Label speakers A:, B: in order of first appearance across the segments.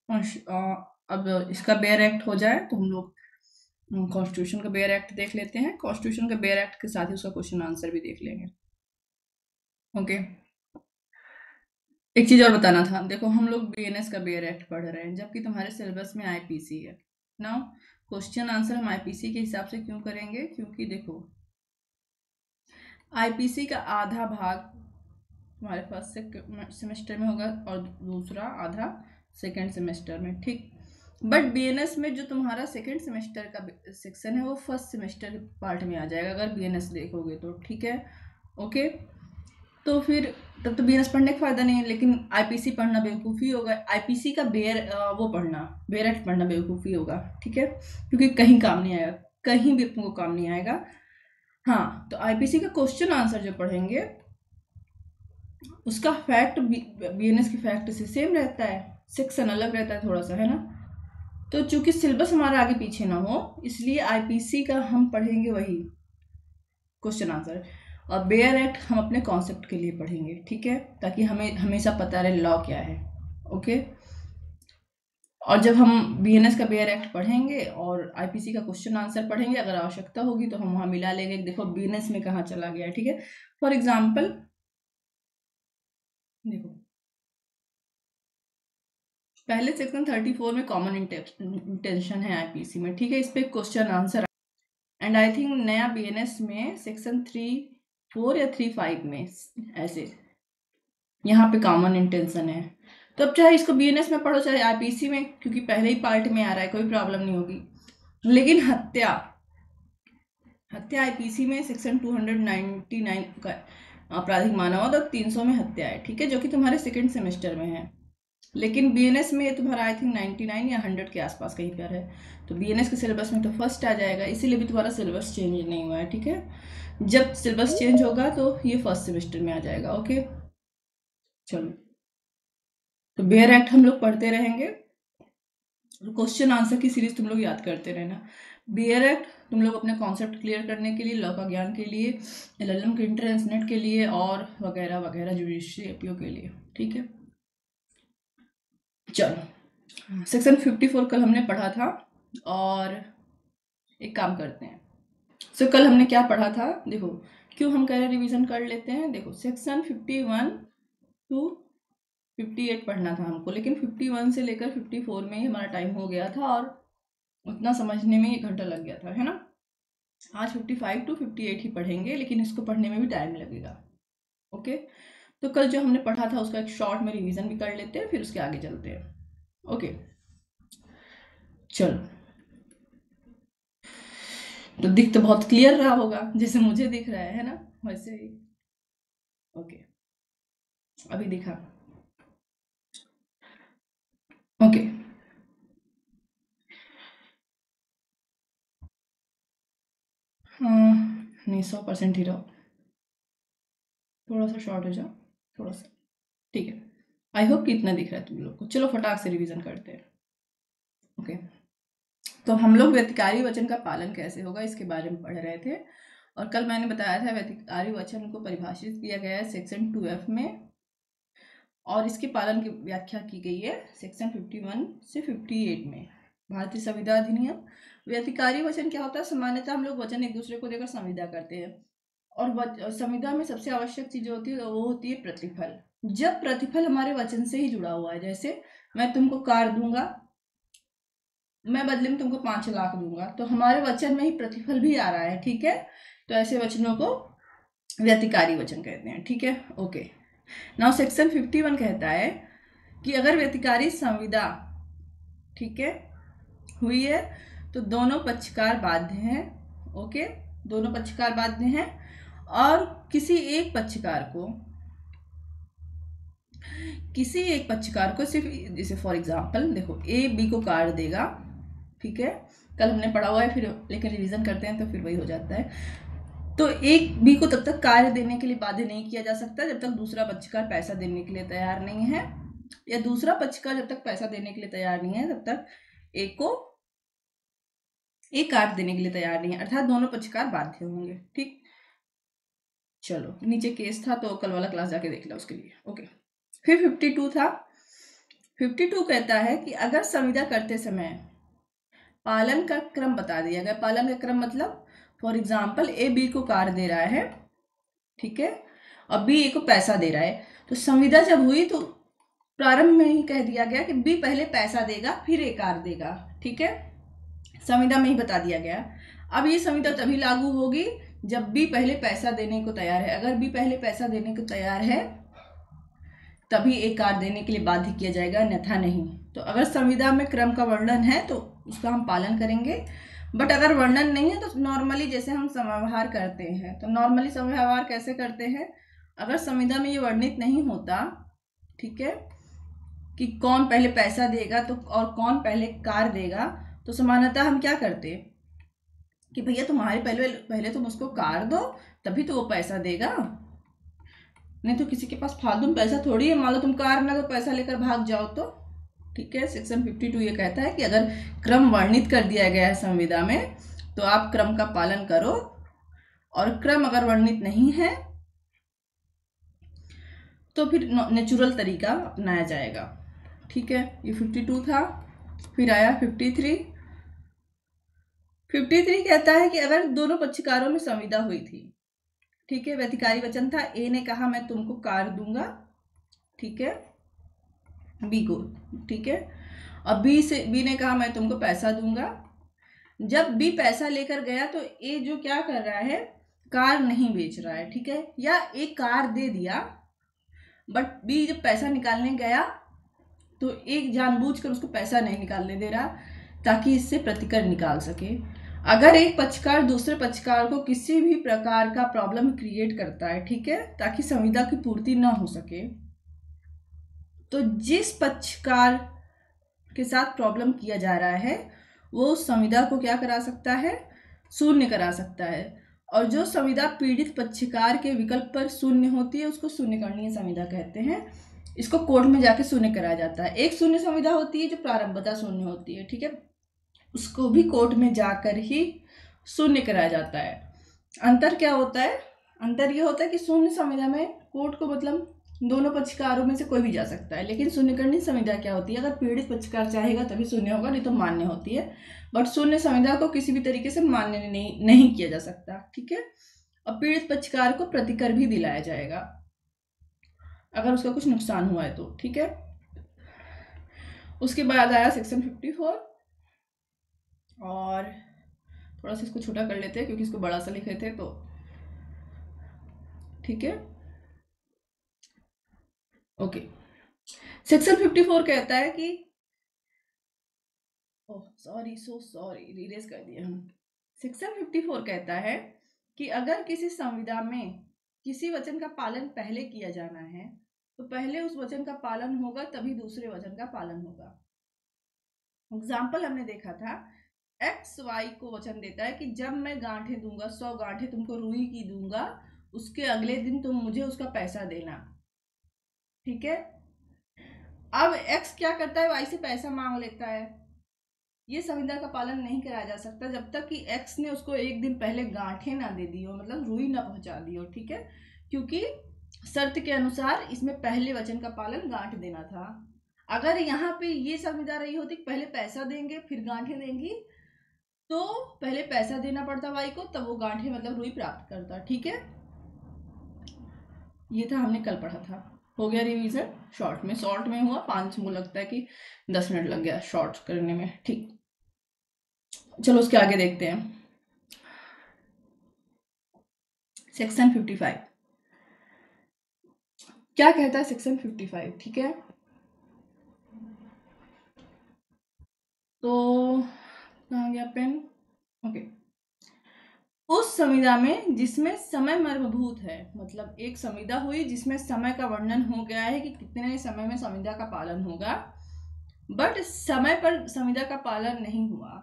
A: अब इसका bare act हो जाए तो हम लोग कॉन्स्टिट्यूशन का बेयर एक्ट देख लेते हैं। कॉन्स्टिट्यूशन का बेयर एक्ट के साथ ही उसका क्वेश्चन आंसर भी देख लेंगे। ओके, एक चीज और बताना था। देखो हम लोग बीएनएस का बेयर एक्ट पढ़ रहे हैं जबकि तुम्हारे सिलेबस में आईपीसी है ना। क्वेश्चन आंसर हम आईपीसी के हिसाब से क्यों करेंगे, क्योंकि देखो आईपीसी का आधा भाग तुम्हारे फर्स्ट सेमेस्टर में होगा और दूसरा आधा सेकेंड सेमेस्टर में, ठीक। बट बीएनएस में जो तुम्हारा सेकेंड सेमेस्टर का सेक्शन है वो फर्स्ट सेमेस्टर के पार्ट में आ जाएगा अगर बीएनएस देखोगे तो, ठीक है। ओके, तो फिर तब तो बीएनएस पढ़ने का फायदा नहीं है, लेकिन आईपीसी पढ़ना बेवकूफ़ी होगा। आईपीसी का वो पढ़ना, बेयर एक्ट पढ़ना बेवकूफ़ी होगा, ठीक है, क्योंकि कहीं काम नहीं आएगा, कहीं भी तुमको काम नहीं आएगा। हाँ, तो आईपीसी का क्वेश्चन आंसर जो पढ़ेंगे उसका फैक्ट बीएनएस की फैक्ट से सेम रहता है, सेक्शन अलग रहता है थोड़ा सा, है ना। तो चूंकि सिलेबस हमारा आगे पीछे ना हो इसलिए आईपीसी का हम पढ़ेंगे वही क्वेश्चन आंसर, और बेयर एक्ट हम अपने कॉन्सेप्ट के लिए पढ़ेंगे, ठीक है, ताकि हमें हमेशा पता रहे लॉ क्या है। ओके, और जब हम बीएनएस का बेयर एक्ट पढ़ेंगे और आईपीसी का क्वेश्चन आंसर पढ़ेंगे, अगर आवश्यकता होगी तो हम वहाँ मिला लेंगे, देखो बीएनएस में कहाँ चला गया है, ठीक है। फॉर एग्जाम्पल देखो पहले सेक्शन 34 में कॉमन इंटेंशन है आईपीसी में, ठीक है, इस पे question answer. And I think नया बीएनएस में सेक्शन 34 या 35 में ऐसे यहाँ पे कॉमन इंटेंशन है। तो अब चाहे इसको बीएनएस में पढ़ो चाहे आईपीसी में, क्योंकि पहले ही पार्ट में आ रहा है, कोई प्रॉब्लम नहीं होगी। लेकिन हत्या हत्या आईपीसी में सेक्शन 299 का आपराधिक माना हुआ तो 300 में हत्या है, ठीक है, जो कि तुम्हारे सेकेंड सेमेस्टर में है। लेकिन बीएनएस में ये तुम्हारा आई थिंक 99 या 100 के आसपास कहीं पर है, तो बीएनएस के सिलेबस में तो फर्स्ट आ जाएगा, इसीलिए भी तुम्हारा सिलेबस चेंज नहीं हुआ है, ठीक है। जब सिलेबस चेंज होगा तो ये फर्स्ट सेमेस्टर में आ जाएगा। ओके, चलो, तो बेयर एक्ट हम लोग पढ़ते रहेंगे, क्वेश्चन आंसर की सीरीज तुम लोग याद करते रहना। बेयर एक्ट तुम लोग अपने कॉन्सेप्ट क्लियर करने के लिए, लॉ का ज्ञान के लिए, एलएलएम के एंट्रेंस नेट के लिए और वगैरह वगैरह जुडिशरी एपीओ के लिए, ठीक है। चलो, सेक्शन 54 कल हमने पढ़ा था, और एक काम करते हैं। सो कल हमने क्या पढ़ा था, देखो क्यों हम कह रहे रिवीजन कर लेते हैं। देखो सेक्शन 51 टू 58 पढ़ना था हमको, लेकिन 51 से लेकर 54 में ही हमारा टाइम हो गया था और उतना समझने में 1 घंटा लग गया था, है ना। आज 55 टू 58 ही पढ़ेंगे, लेकिन इसको पढ़ने में भी टाइम लगेगा। ओके, तो कल जो हमने पढ़ा था उसका एक शॉर्ट में रिवीजन भी कर लेते हैं, फिर उसके आगे चलते हैं। ओके, चलो, तो दिख तो बहुत क्लियर रहा होगा जैसे मुझे दिख रहा है ना, वैसे ही। ओके, अभी दिखा। ओके, हाँ, नहीं 100% ही रहो, थोड़ा सा शॉर्ट हो जाओ, थोड़ा सा, ठीक है। आई होप कि इतना दिख रहा है तुम लोग को। चलो फटाक से रिवीजन करते हैं। ओके, तो हम लोग व्यतिकारी वचन का पालन कैसे होगा इसके बारे में पढ़ रहे थे, और कल मैंने बताया था व्यतिकारी वचन को परिभाषित किया गया है सेक्शन 2F में, और इसके पालन की व्याख्या की गई है सेक्शन 51 से 58 में भारतीय संविदा अधिनियम। व्यतिकारी वचन क्या होता है, सामान्यतः हम लोग वचन एक दूसरे को देकर संविदा करते हैं, और संविदा में सबसे आवश्यक चीज होती है वो होती है प्रतिफल। जब प्रतिफल हमारे वचन से ही जुड़ा हुआ है, जैसे मैं तुमको कार दूंगा, मैं बदले में तुमको 5 लाख दूंगा, तो हमारे वचन में ही प्रतिफल भी आ रहा है, ठीक है। तो ऐसे वचनों को व्यतिकारी वचन कहते हैं, ठीक है। ओके, नाउ सेक्शन 51 कहता है कि अगर व्यतिकारी संविदा, ठीक है, हुई है तो दोनों पक्षकार बाध्य हैं। ओके, दोनों पक्षकार बाध्य हैं, और किसी एक पक्षकार को सिर्फ, जैसे फॉर एग्जांपल देखो ए बी को कार देगा, ठीक है, कल हमने पढ़ा हुआ है, फिर लेकिन रिवीजन करते हैं तो फिर वही हो जाता है। तो एक बी को तब तक कार्य देने के लिए बाध्य नहीं किया जा सकता जब तक दूसरा पक्षकार पैसा देने के लिए तैयार नहीं है, या दूसरा पक्षकार जब तक पैसा देने के लिए तैयार नहीं है तब तक एक को एक कार्य देने के लिए तैयार नहीं है, अर्थात दोनों पक्षकार बाध्य होंगे, ठीक। चलो, नीचे केस था तो कल वाला क्लास जाके देख लो उसके लिए। ओके, फिर 52 था 52 कहता है कि अगर संविदा करते समय पालन का क्रम बता दिया गया। पालन का क्रम मतलब फॉर एग्जाम्पल ए बी को कार्य दे रहा है, ठीक है, और बी ए को पैसा दे रहा है। तो संविदा जब हुई तो प्रारंभ में ही कह दिया गया कि बी पहले पैसा देगा फिर ए कार्य देगा, ठीक है, संविदा में ही बता दिया गया। अब ये संविदा तभी लागू होगी जब बी पहले पैसा देने को तैयार है। अगर बी पहले पैसा देने को तैयार है तभी ए कार्य देने के लिए बाध्य किया जाएगा, अन्यथा नहीं। तो अगर संविदा में क्रम का वर्णन है तो उसका हम पालन करेंगे, बट अगर वर्णन नहीं है तो नॉर्मली जैसे हम समव्यवहार करते हैं, तो नॉर्मली समव्यवहार कैसे करते हैं, अगर संविदा में ये वर्णित नहीं होता, ठीक है, कि कौन पहले पैसा देगा तो और कौन पहले कार्य देगा, तो सामान्यतः हम क्या करते कि भैया तुम्हारे पहले तुम उसको कार्य दो तभी तो वो पैसा देगा, नहीं तो किसी के पास फालतू में पैसा थोड़ी है, मान लो तुम कार्य ना तो पैसा लेकर भाग जाओ तो, ठीक है। सेक्शन 52 ये कहता है कि अगर क्रम वर्णित कर दिया गया है संविदा में तो आप क्रम का पालन करो, और क्रम अगर वर्णित नहीं है तो फिर नेचुरल तरीका अपनाया जाएगा, ठीक है। ये 52 था। फिर आया 53। 53 कहता है कि अगर दोनों पक्षकारों में संविदा हुई थी, ठीक है, व्यतिकारी वचन था, ए ने कहा मैं तुमको कार्य दूंगा, ठीक है, बी को, ठीक है, और बी ने कहा मैं तुमको पैसा दूंगा। जब बी पैसा लेकर गया तो ए जो क्या कर रहा है, कार नहीं बेच रहा है, ठीक है, या एक कार दे दिया, बट बी जब पैसा निकालने गया तो एक जानबूझकर उसको पैसा नहीं निकालने दे रहा ताकि इससे प्रतिकर निकाल सके। अगर एक पक्षकार दूसरे पक्षकार को किसी भी प्रकार का प्रॉब्लम क्रिएट करता है, ठीक है, ताकि संविदा की पूर्ति ना हो सके, तो जिस पक्षकार के साथ प्रॉब्लम किया जा रहा है वो उस संविदा को क्या करा सकता है, शून्य करा सकता है। और जो संविदा पीड़ित पक्षकार के विकल्प पर शून्य होती है उसको शून्यकरणीय संविदा कहते हैं। इसको कोर्ट में जाके शून्य कराया जाता है। एक शून्य संविदा होती है जो प्रारंभता शून्य होती है, ठीक है, उसको भी कोर्ट में जाकर ही शून्य कराया जाता है। अंतर क्या होता है, अंतर ये होता है कि शून्य संविदा में कोर्ट को मतलब दोनों पक्षकारों में से कोई भी जा सकता है, लेकिन शून्यकरणीय संविदा क्या होती है, अगर पीड़ित पक्षकार चाहेगा तभी शून्य होगा, नहीं तो मान्य होती है। बट शून्य संविदा को किसी भी तरीके से मान्य नहीं किया जा सकता, ठीक है। और पीड़ित पक्षकार को प्रतिकर भी दिलाया जाएगा अगर उसका कुछ नुकसान हुआ है तो, ठीक है। उसके बाद आया सेक्शन 54, और थोड़ा सा इसको छोटा कर लेते हैं क्योंकि इसको बड़ा सा लिखे थे तो, ठीक है, ओके। सेक्शन 54 कहता है कि सॉरी रिरेज कर दिया हम। सेक्शन 54 कहता है कि अगर किसी संविदा में किसी वचन का पालन पहले किया जाना है तो पहले उस वचन का पालन होगा तभी दूसरे वचन का पालन होगा। एग्जाम्पल हमने देखा था, एक्स वाई को वचन देता है कि जब मैं गांठें दूंगा, 100 गांठें तुमको रुई की दूंगा, उसके अगले दिन तुम मुझे उसका पैसा देना, ठीक है। अब एक्स क्या करता है, वाई से पैसा मांग लेता है। ये संविदा का पालन नहीं कराया जा सकता जब तक कि एक्स ने उसको एक दिन पहले गांठें ना दे दी हो, मतलब रुई ना पहुंचा दी हो, ठीक है, क्योंकि शर्त के अनुसार इसमें पहले वचन का पालन गांठ देना था। अगर यहाँ पे ये संविदा रही होती कि पहले पैसा देंगे फिर गांठें देंगी, तो पहले पैसा देना पड़ता वाई को, तब वो गांठें मतलब रुई प्राप्त करता, ठीक है। ये था हमने कल पढ़ा था। हो गया रिवीजन शॉर्ट में हुआ 5, मुझे लगता है कि 10 मिनट लग गया शॉर्ट करने में, ठीक। चलो उसके आगे देखते हैं। सेक्शन 55 क्या कहता है, सेक्शन 55, ठीक है, तो कहाँ गया पेन, ओके। उस संविदा में जिसमें समय मर्मभूत है, मतलब एक संविदा हुई जिसमें समय का वर्णन हो गया है कि कितने समय में संविदा का पालन होगा, बट समय पर संविदा का पालन नहीं हुआ,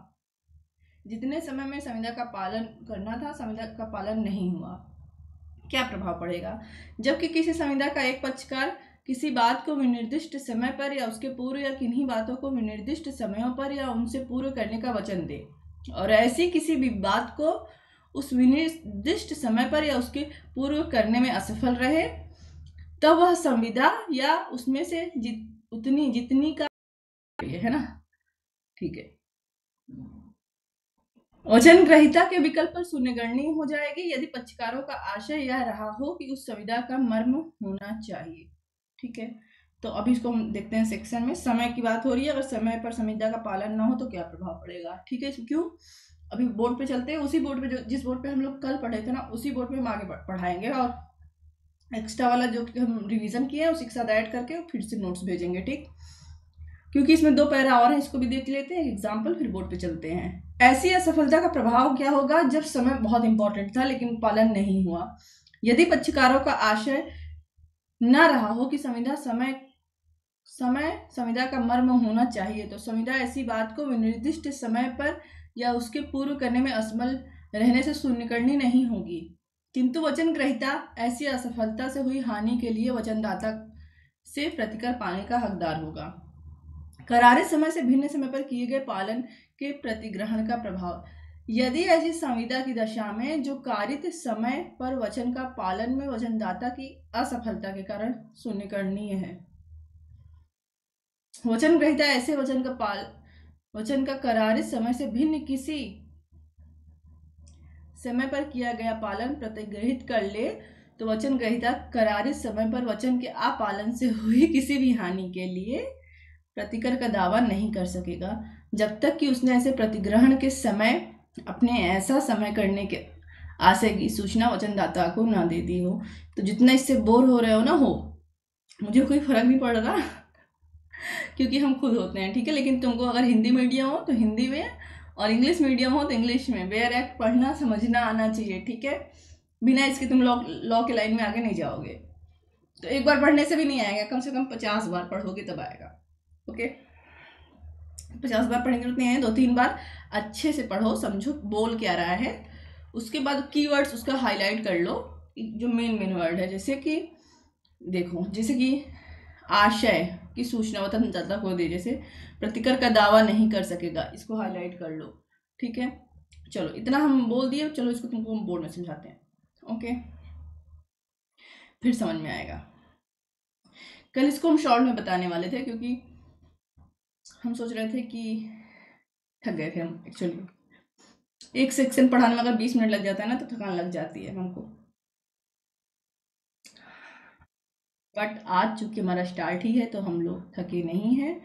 A: जितने समय में संविदा का पालन करना था संविदा का पालन नहीं हुआ, क्या प्रभाव पड़ेगा। जबकि किसी संविदा का एक पक्षकार किसी बात को विनिर्दिष्ट समय पर या उसके पूर्व या किन्हीं बातों को विनिर्दिष्ट समयों पर या उनसे पूर्व करने का वचन दे, और ऐसी किसी भी बात को उस विनिर्दिष्ट समय पर या उसके पूर्व करने में असफल रहे, तब वह संविदा या उसमें से उतनी जितनी का है ना, ठीक है। वचन ग्रहीता के विकल्प पर शून्यगणनी हो जाएगी यदि पक्षकारों का आशय यह रहा हो कि उस संविदा का मर्म होना चाहिए, ठीक है। तो अभी इसको हम देखते हैं सेक्शन में। समय की बात हो रही है, अगर समय पर संविदा का पालन ना हो तो क्या प्रभाव पड़ेगा, ठीक है। क्यों, अभी बोर्ड पे चलते हैं, उसी बोर्ड पे जो जिस बोर्ड पे हम लोग कल पढ़े थे ना, उसी बोर्ड पे हम आगे पढ़ाएंगे, और एक्स्ट्रा वाला जो हम रिवीजन किए हैं उसी के साथ ऐड करके फिर से नोट्स भेजेंगे, ठीक। क्योंकि इसमें 2 पैरा और हैं, इसको भी देख लेते हैं एग्जाम्पल, फिर बोर्ड पे चलते हैं। ऐसी असफलता का प्रभाव क्या होगा जब समय बहुत इंपॉर्टेंट था लेकिन पालन नहीं हुआ। यदि पक्षकारों का आशय न रहा हो कि संविदा का मर्म होना चाहिए, तो संविदा ऐसी बात को निर्दिष्ट समय पर या उसके पूर्व करने में असमल रहने से शून्यकरणी नहीं होगी, किंतु वचन ग्रहीता ऐसी असफलता से हुई हानि के लिए वचनदाता से प्रतिकर पाने का हकदार होगा। करारे समय से भिन्न समय पर किए गए पालन के प्रतिग्रहण का प्रभाव। यदि ऐसी संविदा की दशा में जो कारित समय पर वचन का पालन में वचनदाता की असफलता के कारण शून्यकरणीय है। वचन ग्रहीता ऐसे वचन का करारित समय से भिन्न किसी समय पर किया गया पालन प्रतिग्रहित कर ले तो वचन ग्रहीता करारित समय पर वचन के अपालन से हुई किसी भी हानि के लिए प्रतिकर का दावा नहीं कर सकेगा जब तक कि उसने ऐसे प्रतिग्रहण के समय अपने ऐसा समय करने के आशय की सूचना वचनदाता को ना दे दी हो। तो जितना इससे बोर हो रहे हो ना हो, मुझे कोई फर्क नहीं पड़ रहा क्योंकि हम खुद होते हैं, ठीक है। लेकिन तुमको अगर हिंदी मीडियम हो तो हिंदी में, और इंग्लिश मीडियम हो तो इंग्लिश में वेयर एक्ट पढ़ना समझना आना चाहिए, ठीक है। बिना इसके तुम लॉ के लाइन में आगे नहीं जाओगे। तो एक बार पढ़ने से भी नहीं आएगा, कम से कम 50 बार पढ़ोगे तब आएगा, ओके। 50 बार पढ़ने की जरूरत नहीं है, 2-3 बार अच्छे से पढ़ो, समझो बोल क्या रहा है। उसके बाद कीवर्ड्स उसका हाईलाइट कर लो, जो मेन वर्ड है। जैसे कि देखो, जैसे कि आशय की सूचना वचनदाता को दे, जैसे प्रतिकर का दावा नहीं कर सकेगा, इसको हाईलाइट कर लो, ठीक है। चलो इतना हम बोल दिए, चलो इसको तुमको हम बोर्ड में समझाते हैं, ओके, फिर समझ में आएगा। कल इसको हम शॉर्ट में बताने वाले थे क्योंकि हम सोच रहे थे कि थक गए थे हम। एक्चुअली एक सेक्शन पढ़ाने में अगर 20 मिनट लग जाता है ना तो थकान लग जाती है हमको, बट आज चूंकि हमारा स्टार्ट ही है तो हम लोग थके नहीं हैं।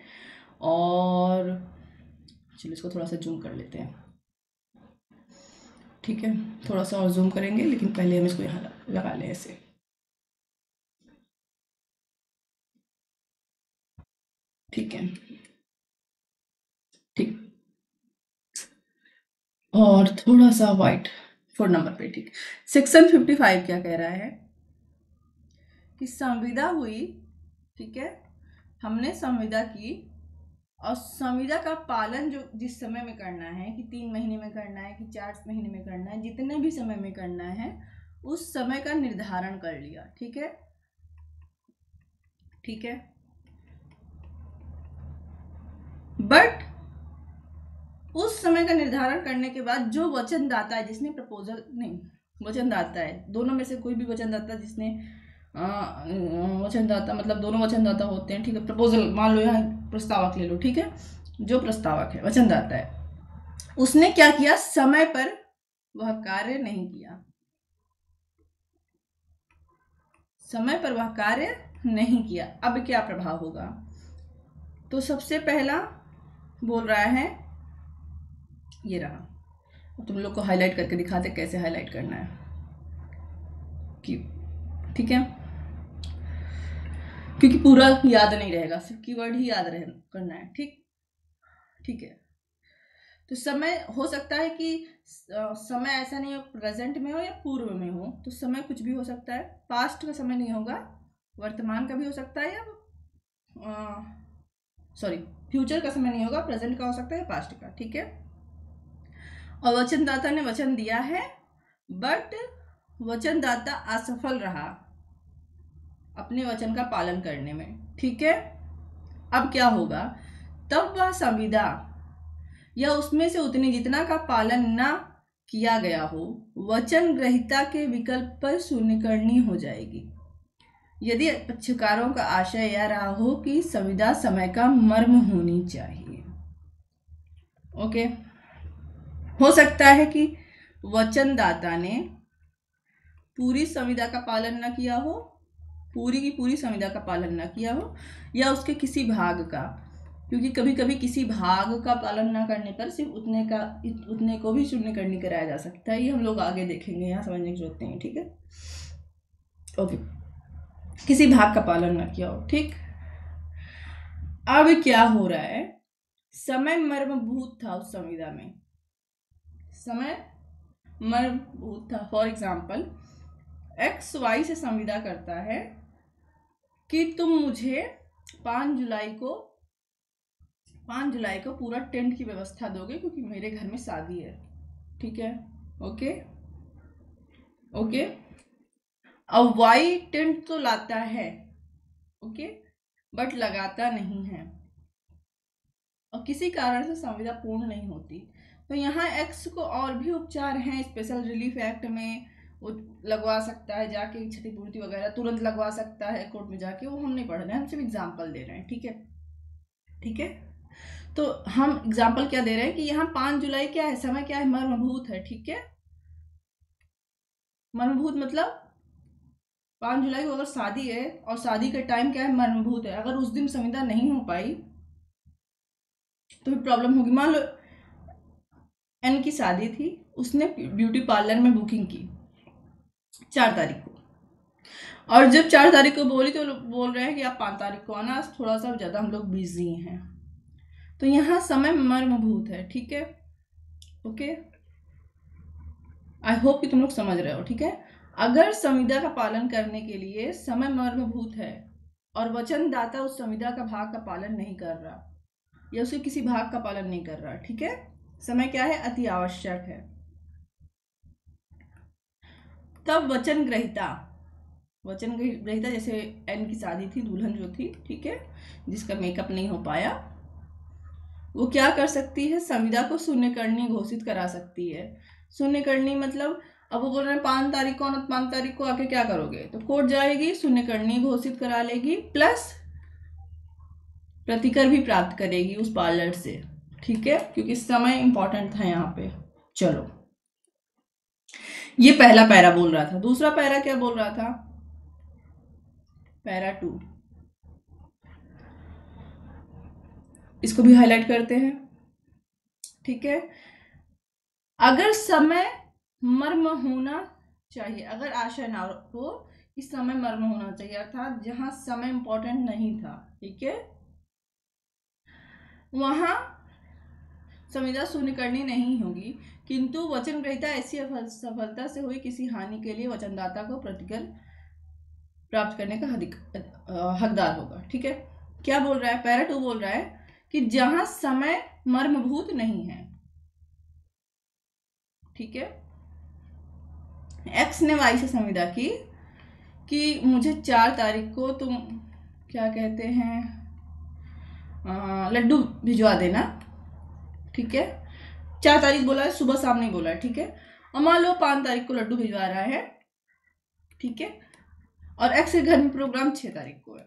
A: और चलो इसको थोड़ा सा जूम कर लेते हैं, ठीक है। थोड़ा सा और जूम करेंगे, लेकिन पहले हम इसको यहाँ लगा लें ऐसे, ठीक है, ठीक। और थोड़ा सा वाइट 4 नंबर पे, ठीक। सेक्शन 55 क्या कह रहा है कि संविदा हुई, ठीक है, हमने संविदा की, और संविदा का पालन जो जिस समय में करना है, कि 3 महीने में करना है कि 4 महीने में करना है, जितने भी समय में करना है उस समय का निर्धारण कर लिया, ठीक है, ठीक है। बट उस समय का निर्धारण करने के बाद जो वचनदाता है जिसने प्रपोजल, नहीं वचनदाता है, दोनों में से कोई भी वचनदाता जिसने वचनदाता मतलब दोनों वचनदाता होते हैं, ठीक है। प्रपोजल मान लो, यहाँ प्रस्तावक ले लो, ठीक है। जो प्रस्तावक है वचनदाता है, उसने क्या किया, समय पर वह कार्य नहीं किया, समय पर वह कार्य नहीं किया। अब क्या प्रभाव होगा, तो सबसे पहला बोल रहा है, ये रहा, तुम लोग को हाईलाइट करके दिखाते कैसे हाईलाइट करना है, ठीक है, क्योंकि पूरा याद नहीं रहेगा, सिर्फ कीवर्ड ही याद करना है, ठीक, ठीक है। तो समय हो सकता है कि समय ऐसा नहीं हो प्रेजेंट में हो या पूर्व में हो, तो समय कुछ भी हो सकता है, पास्ट का समय नहीं होगा, वर्तमान का भी हो सकता है, या सॉरी फ्यूचर का समय नहीं होगा, प्रेजेंट का हो सकता है, पास्ट का, ठीक है। और वचनदाता ने वचन दिया है, बट वचनदाता असफल रहा अपने वचन का पालन करने में, ठीक है। अब क्या होगा, तब वह संविदा या उसमें से उतनी जितना का पालन ना किया गया हो वचन ग्रहीता के विकल्प पर शून्यकरणी हो जाएगी। यदि पक्षकारों का आशय यह रहा हो कि संविदा समय का मर्म होनी चाहिए। ओके, हो सकता है कि वचनदाता ने पूरी संविदा का पालन न किया हो, पूरी की पूरी संविदा का पालन न किया हो, या उसके किसी भाग का, क्योंकि कभी कभी किसी भाग का पालन न करने पर सिर्फ उतने को भी शून्यकरणीय कराया जा सकता है। ये हम लोग आगे देखेंगे, यहाँ समझने की जरूरत नहीं है। ठीक है, ओके, किसी भाग का पालन न किया हो। ठीक, अब क्या हो रहा है, समय मर्मभूत था उस संविदा में, समय मर्मभूत था। फॉर एग्जाम्पल, एक्स वाई से संविदा करता है कि तुम मुझे 5 जुलाई को पूरा टेंट की व्यवस्था दोगे क्योंकि मेरे घर में शादी है। ठीक है, ओके ओके। अब वाई टेंट तो लाता है, ओके, बट लगाता नहीं है, और किसी कारण से संविदा पूर्ण नहीं होती। तो यहाँ एक्स को और भी उपचार हैं, स्पेशल रिलीफ एक्ट में वो लगवा सकता है जाके, क्षतिपूर्ति वगैरह तुरंत लगवा सकता है कोर्ट में जाके। वो हम नहीं पढ़ रहे हैं, हम सिर्फ एग्जाम्पल दे रहे हैं। ठीक है, ठीक है। तो हम एग्जाम्पल क्या दे रहे हैं कि यहाँ 5 जुलाई क्या है, समय क्या है, मर्मभूत है। ठीक है, मर्मभूत मतलब 5 जुलाई को अगर शादी है और शादी का टाइम क्या है, मर्मभूत है। अगर उस दिन संविदा नहीं हो पाई तो फिर प्रॉब्लम होगी। मान लो एन की शादी थी, उसने ब्यूटी पार्लर में बुकिंग की 4 तारीख को, और जब 4 तारीख को बोली तो बोल रहे हैं कि आप 5 तारीख को आना, थोड़ा सा ज़्यादा हम लोग बिजी हैं। तो यहाँ समय मर्मभूत है। ठीक है, ओके, आई होप कि तुम लोग समझ रहे हो। ठीक है, अगर संविदा का पालन करने के लिए समय मर्मभूत है और वचनदाता उस संविदा का भाग का पालन नहीं कर रहा, या उसके किसी भाग का पालन नहीं कर रहा, ठीक है, समय क्या है, अति आवश्यक है, तब वचन ग्रहिता जैसे एन की शादी थी, दुल्हन जो थी, ठीक है, जिसका मेकअप नहीं हो पाया, वो क्या कर सकती है, संविदा को शून्यकरणीय घोषित करा सकती है। शून्यकरणीय मतलब, अब वो बोल रहे हैं 5 तारीख को, 5 तारीख को आके क्या करोगे, तो कोर्ट जाएगी, शून्यकरणीय घोषित करा लेगी, प्लस प्रतिकर भी प्राप्त करेगी उस पार्लर से। ठीक है, क्योंकि समय इंपॉर्टेंट था यहाँ पे। चलो, ये पहला पैरा बोल रहा था। दूसरा पैरा क्या बोल रहा था, पैरा 2, इसको भी हाईलाइट करते हैं। ठीक है, अगर समय मर्म होना चाहिए, अगर आशय ना हो कि समय मर्म होना चाहिए, अर्थात जहां समय इंपॉर्टेंट नहीं था, ठीक है, वहां संविदा शून्यकरणीय नहीं होगी, किंतु वचन ग्रहीता ऐसी सफलता से हुई किसी हानि के लिए वचनदाता को प्रतिकर प्राप्त करने का हकदार होगा। ठीक है, क्या बोल रहा है, पैरा 2 बोल रहा है कि जहां समय मर्मभूत नहीं है, ठीक है, एक्स ने वाई से संविदा की कि मुझे 4 तारीख को तुम क्या कहते हैं, लड्डू भिजवा देना। ठीक है, 4 तारीख बोला है, सुबह शाम नहीं बोला है। ठीक है, और मान लो 5 तारीख को लड्डू भिजवा रहा है, ठीक है, और एक्स के घर में प्रोग्राम 6 तारीख को है।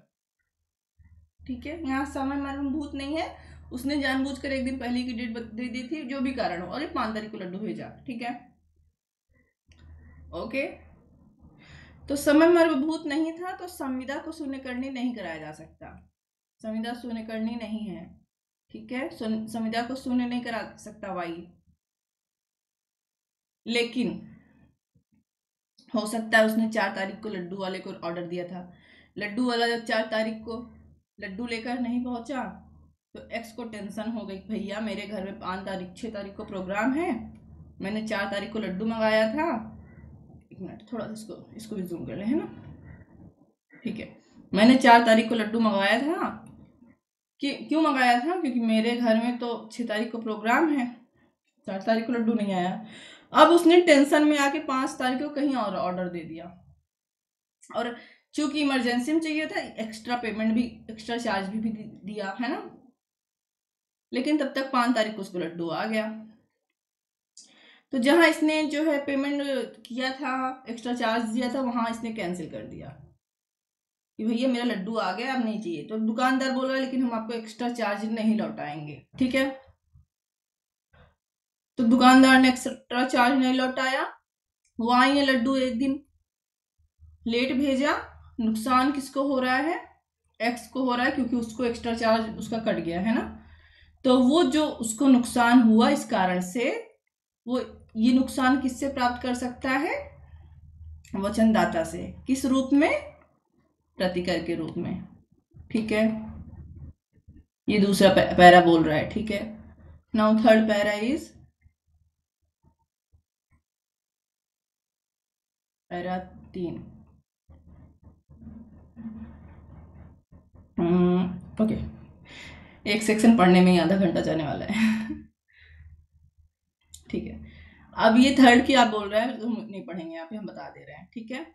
A: ठीक है, यहाँ समय मर्मभूत नहीं है, उसने जानबूझकर एक दिन पहले की डेट दे दी थी, जो भी कारण हो, और 5 तारीख को लड्डू भेजा। ठीक है, ओके, तो समय मर्मभूत नहीं था, तो संविदा को शून्यकरणीय नहीं कराया जा सकता। संविदा शून्यकरणीय नहीं है। ठीक है, संविदा को शून्य नहीं करा सकता वाई, लेकिन हो सकता है उसने 4 तारीख को लड्डू वाले को ऑर्डर दिया था, लड्डू वाला जब 4 तारीख को लड्डू लेकर नहीं पहुंचा तो एक्स को टेंशन हो गई, भैया मेरे घर में 6 तारीख को प्रोग्राम है, मैंने 4 तारीख को लड्डू मंगाया था। एक मिनट, थोड़ा सा इसको भी जूम कर ले, है ना। ठीक है, मैंने 4 तारीख को लड्डू मंगवाया था, कि क्यों मंगाया था, क्योंकि मेरे घर में तो 6 तारीख को प्रोग्राम है, 4 तारीख को लड्डू नहीं आया। अब उसने टेंशन में आके 5 तारीख को कहीं और ऑर्डर दे दिया, और चूंकि इमरजेंसी में चाहिए था, एक्स्ट्रा पेमेंट भी, एक्स्ट्रा चार्ज भी दिया, है ना, लेकिन तब तक 5 तारीख को उसको लड्डू आ गया। तो जहां इसने जो है पेमेंट किया था, एक्स्ट्रा चार्ज दिया था, वहां इसने कैंसिल कर दिया। कि भैया मेरा लड्डू आ गया, अब नहीं चाहिए, तो दुकानदार बोल रहा है लेकिन हम आपको एक्स्ट्रा चार्ज नहीं लौटाएंगे, ठीक है। तो दुकानदार ने एक्स्ट्रा चार्ज नहीं लौटाया, वो आई है लड्डू एक दिन लेट भेजा, नुकसान किसको हो रहा है, एक्स को हो रहा है, क्योंकि उसको एक्स्ट्रा चार्ज उसका कट गया है ना। तो वो जो उसको नुकसान हुआ इस कारण से, वो ये नुकसान किससे प्राप्त कर सकता है, वचनदाता से। किस रूप में, प्रतिकर के रूप में, ठीक है। ये दूसरा पैरा बोल रहा है, ठीक है। Now third para is para 3। Okay, एक सेक्शन पढ़ने में ही आधा घंटा जाने वाला है ठीक है। अब ये थर्ड की आप बोल रहे हैं, तो हम नहीं पढ़ेंगे यहाँ पे, हम बता दे रहे हैं, ठीक है।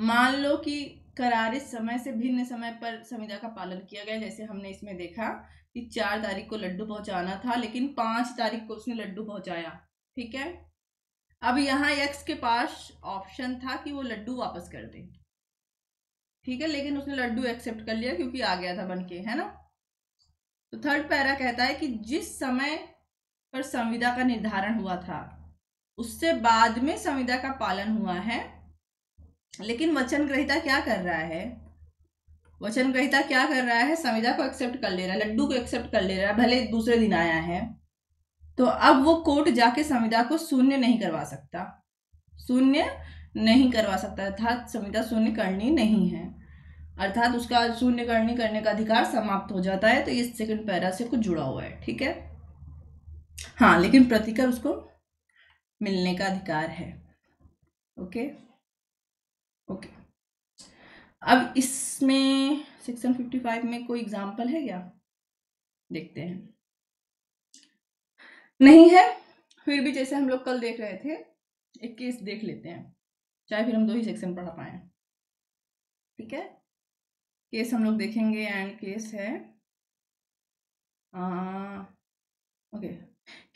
A: मान लो कि करारित समय से भिन्न समय पर संविदा का पालन किया गया, जैसे हमने इसमें देखा कि 4 तारीख को लड्डू पहुंचाना था, लेकिन 5 तारीख को उसने लड्डू पहुंचाया, ठीक है। अब यहाँ एक्स के पास ऑप्शन था कि वो लड्डू वापस कर दे, ठीक है, लेकिन उसने लड्डू एक्सेप्ट कर लिया क्योंकि आ गया था बन के, है ना। तो थर्ड पैरा कहता है कि जिस समय पर संविदा का निर्धारण हुआ था उससे बाद में संविदा का पालन हुआ है, लेकिन वचन ग्रहीता क्या कर रहा है, वचन ग्रहीता क्या कर रहा है, संविदा को एक्सेप्ट कर ले रहा है, लड्डू को एक्सेप्ट कर ले रहा है, भले दूसरे दिन आया है। तो अब वो कोर्ट जाके संविदा को शून्य नहीं करवा सकता, शून्य नहीं करवा सकता, अर्थात संविदा शून्य करनी नहीं है, अर्थात उसका शून्य करने का अधिकार समाप्त हो जाता है। तो ये सेकंड पैरा से कुछ जुड़ा हुआ है, ठीक है। हाँ, लेकिन प्रतिकर उसको मिलने का अधिकार है, ओके ओके। अब इसमें सेक्शन 55 में कोई एग्जाम्पल है क्या, देखते हैं। नहीं है, फिर भी जैसे हम लोग कल देख रहे थे, एक केस देख लेते हैं, चाहे फिर हम 2 ही सेक्शन पढ़ा पाए, ठीक है। केस हम लोग देखेंगे, एंड केस है ओके।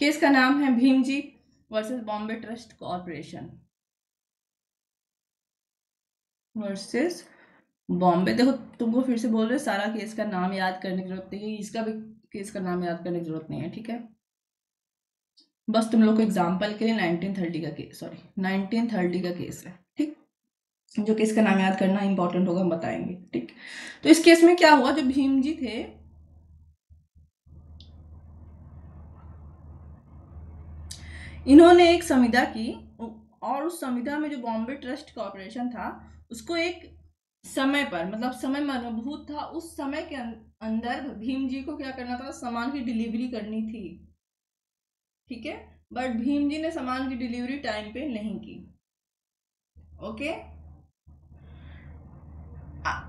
A: केस का नाम है Bhimji versus Bombay trust corporation versus Bombay. देखो तुमको फिर से बोल रहे, सारा केस का नाम याद करने की जरूरत नहीं है, इसका भी केस का नाम याद करने की जरूरत नहीं है, ठीक है। बस तुम लोग को एग्जाम्पल के लिए 1930 का केस, सॉरी 1930 का केस है, ठीक। जो केस का नाम याद करना इंपॉर्टेंट होगा हम बताएंगे, ठीक। तो इस केस में क्या हुआ, जो भीम जी थे, इन्होंने एक संविदा की, और उस संविदा में जो बॉम्बे ट्रस्ट कॉर्पोरेशन था उसको एक समय पर, मतलब समय मजबूत था, उस समय के अंदर भीम जी को क्या करना था, सामान की डिलीवरी करनी थी, ठीक है। बट भीम जी ने सामान की डिलीवरी टाइम पे नहीं की, ओके।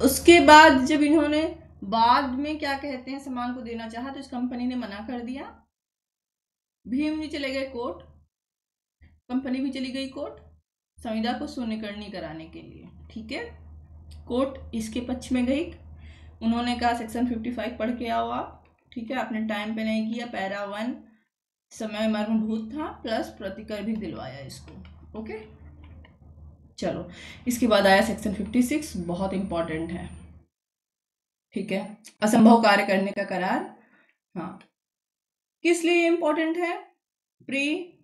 A: उसके बाद जब इन्होंने बाद में क्या कहते हैं सामान को देना चाहा, तो इस कंपनी ने मना कर दिया, भीम जी चले गए कोर्ट, कंपनी भी चली गई कोर्ट, संविदा को शून्यकरणी कराने के लिए, ठीक है। कोर्ट इसके पक्ष में गई, उन्होंने कहा सेक्शन 55 पढ़ के आओ आप, ठीक है, आपने टाइम पे नहीं किया, पैरा 1 समय मर्मभूत था, प्लस प्रतिकर भी दिलवाया इसको, ओके। चलो, इसके बाद आया सेक्शन 56, बहुत इंपॉर्टेंट है, ठीक है, असंभव कार्य करने का करार। हाँ, किस लिए इंपॉर्टेंट है, प्री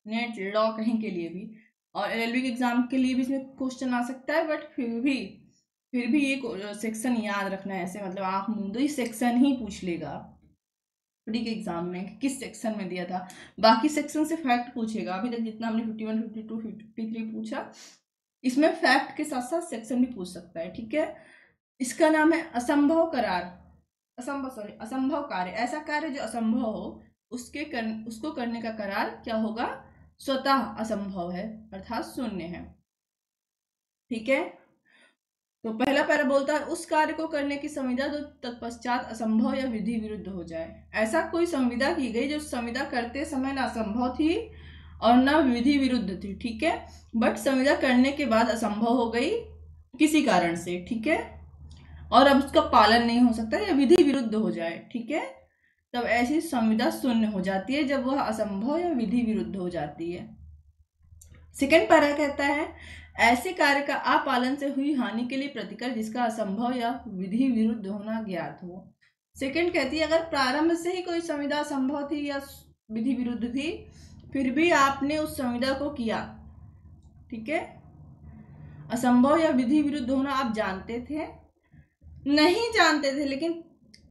A: नेट लॉ कहीं के लिए भी, और एलएलबी के एग्जाम के लिए भी इसमें क्वेश्चन आ सकता है, बट फिर भी ये सेक्शन याद रखना है, ऐसे मतलब आंख मूंद दो, सेक्शन ही पूछ लेगा प्री के एग्जाम में, किस सेक्शन में दिया था, बाकी सेक्शन से फैक्ट पूछेगा। अभी तक जितना हमने 51, 52, 53 पूछा, इसमें फैक्ट के साथ साथ सेक्शन भी पूछ सकता है, ठीक है। इसका नाम है असंभव करार, असंभव कार्य, ऐसा कार्य जो असंभव हो उसको करने का करार क्या होगा, स्वतः असंभव है, अर्थात शून्य है, ठीक है। तो पहला पैरा बोलता है उस कार्य को करने की संविदा जो तत्पश्चात असंभव या विधि विरुद्ध हो जाए। ऐसा कोई संविदा की गई जो संविदा करते समय ना असंभव थी और ना विधि विरुद्ध थी, ठीक है, बट संविदा करने के बाद असंभव हो गई किसी कारण से, ठीक है, और अब उसका पालन नहीं हो सकता या विधि विरुद्ध हो जाए, ठीक है, तब ऐसी संविदा शून्य हो जाती है, जब वह असंभव या विधि विरुद्ध हो जाती है। सेकेंड पैरा कहता है ऐसे कार्य का अपालन से हुई हानि के लिए प्रतिकर जिसका असंभव या विधि विरुद्ध होना ज्ञात हो। सेकंड कहती है, अगर प्रारंभ से ही कोई संविदा असंभव थी या विधि विरुद्ध थी, फिर भी आपने उस संविदा को किया, ठीक है, असंभव या विधि विरुद्ध होना आप जानते थे, नहीं जानते थे, लेकिन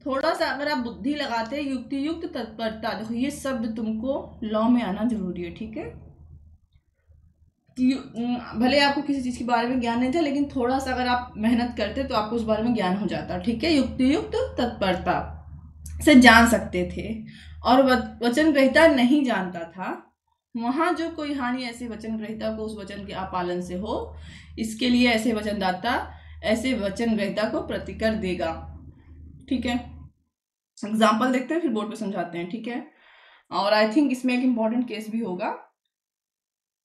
A: थोड़ा सा अगर आप बुद्धि लगाते, युक्ति युक्त तत्परता, देखो ये शब्द तुमको लॉ में आना जरूरी है, ठीक है, कि भले आपको किसी चीज के बारे में ज्ञान नहीं था, लेकिन थोड़ा सा अगर आप मेहनत करते तो आपको उस बारे में ज्ञान हो जाता, ठीक है, युक्ति युक्त तत्परता से जान सकते थे। और वचन ग्रहीता नहीं जानता था, वहां जो कोई हानि ऐसे वचन ग्रहीता को उस वचन के अपालन से हो, इसके लिए ऐसे वचनदाता ऐसे वचन ग्रहीता को प्रतिकर देगा, ठीक है। एग्जाम्पल देखते हैं, फिर बोर्ड पे समझाते हैं, ठीक है। और आई थिंक इसमें एक इंपॉर्टेंट केस भी होगा,